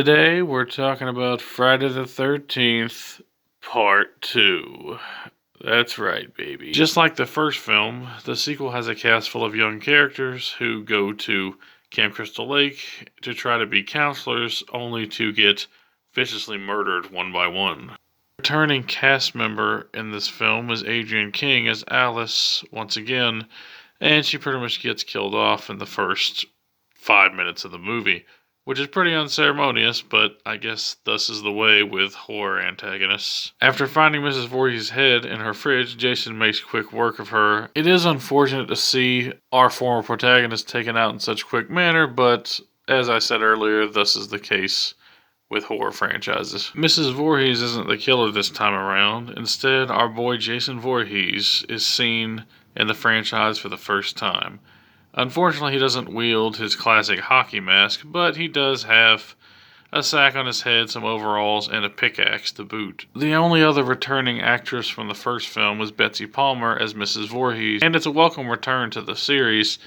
Today we're talking about Friday the 13th, Part 2. That's right, baby. Just like the first film, the sequel has a cast full of young characters who go to Camp Crystal Lake to try to be counselors, only to get viciously murdered one by one. Returning cast member in this film is Adrian King as Alice once again, and she pretty much gets killed off in the first 5 minutes of the movie, which is pretty unceremonious, but I guess thus is the way with horror antagonists. After finding Mrs. Voorhees' head in her fridge, Jason makes quick work of her. It is unfortunate to see our former protagonist taken out in such quick manner, but as I said earlier, thus is the case with horror franchises. Mrs. Voorhees isn't the killer this time around. Instead, our boy Jason Voorhees is seen in the franchise for the first time. Unfortunately, he doesn't wield his classic hockey mask, but he does have a sack on his head, some overalls, and a pickaxe to boot. The only other returning actress from the first film was Betsy Palmer as Mrs. Voorhees, and it's a welcome return to the series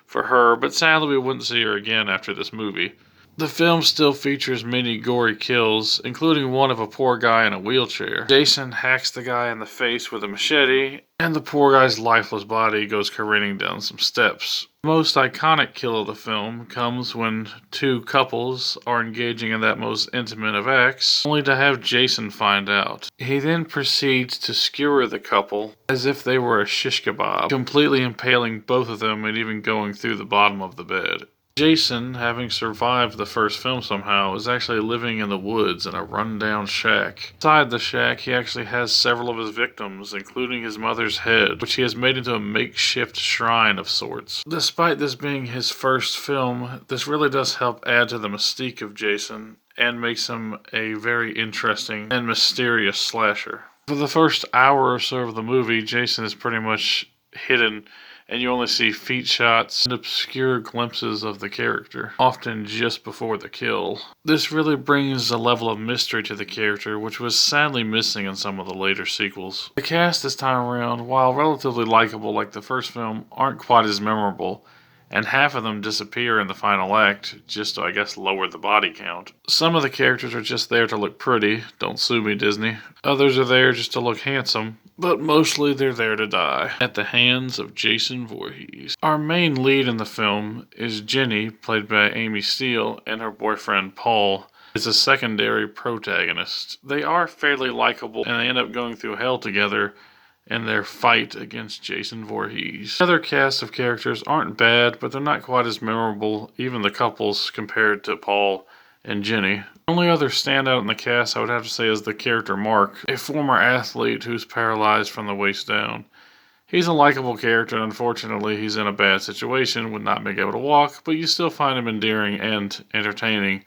for her, but sadly we wouldn't see her again after this movie. The film still features many gory kills, including one of a poor guy in a wheelchair. Jason hacks the guy in the face with a machete, and the poor guy's lifeless body goes careening down some steps. The most iconic kill of the film comes when two couples are engaging in that most intimate of acts, only to have Jason find out. He then proceeds to skewer the couple as if they were a shish kebab, completely impaling both of them and even going through the bottom of the bed. Jason, having survived the first film somehow, is actually living in the woods in a rundown shack. Inside the shack, he actually has several of his victims, including his mother's head, which he has made into a makeshift shrine of sorts. Despite this being his first film, this really does help add to the mystique of Jason and makes him a very interesting and mysterious slasher. For the first hour or so of the movie, Jason is pretty much hidden, and you only see feet shots and obscure glimpses of the character, often just before the kill. This really brings a level of mystery to the character, which was sadly missing in some of the later sequels. The cast this time around, while relatively likable like the first film, aren't quite as memorable, and half of them disappear in the final act, just to, I guess, lower the body count. Some of the characters are just there to look pretty, don't sue me, Disney. Others are there just to look handsome, but mostly they're there to die at the hands of Jason Voorhees. Our main lead in the film is Jenny, played by Amy Steele, and her boyfriend Paul is a secondary protagonist. They are fairly likable, and they end up going through hell together in their fight against Jason Voorhees. The other cast of characters aren't bad, but they're not quite as memorable, even the couples, compared to Paul and Jenny. The only other standout in the cast I would have to say is the character Mark, a former athlete who's paralyzed from the waist down. He's a likable character, and unfortunately he's in a bad situation, would not be able to walk, but you still find him endearing and entertaining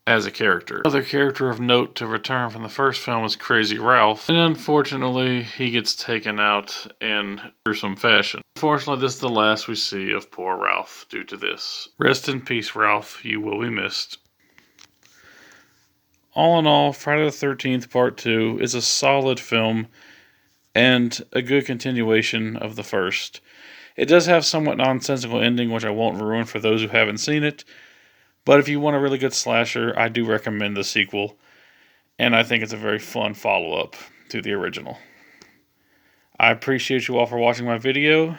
as a character. Another character of note to return from the first film is Crazy Ralph, and unfortunately he gets taken out in gruesome fashion. Unfortunately, this is the last we see of poor Ralph due to this. Rest in peace, Ralph. You will be missed. All in all, Friday the 13th Part 2 is a solid film and a good continuation of the first. It does have somewhat nonsensical ending, which I won't ruin for those who haven't seen it, but if you want a really good slasher, I do recommend the sequel, and I think it's a very fun follow-up to the original. I appreciate you all for watching my video,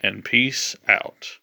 and peace out.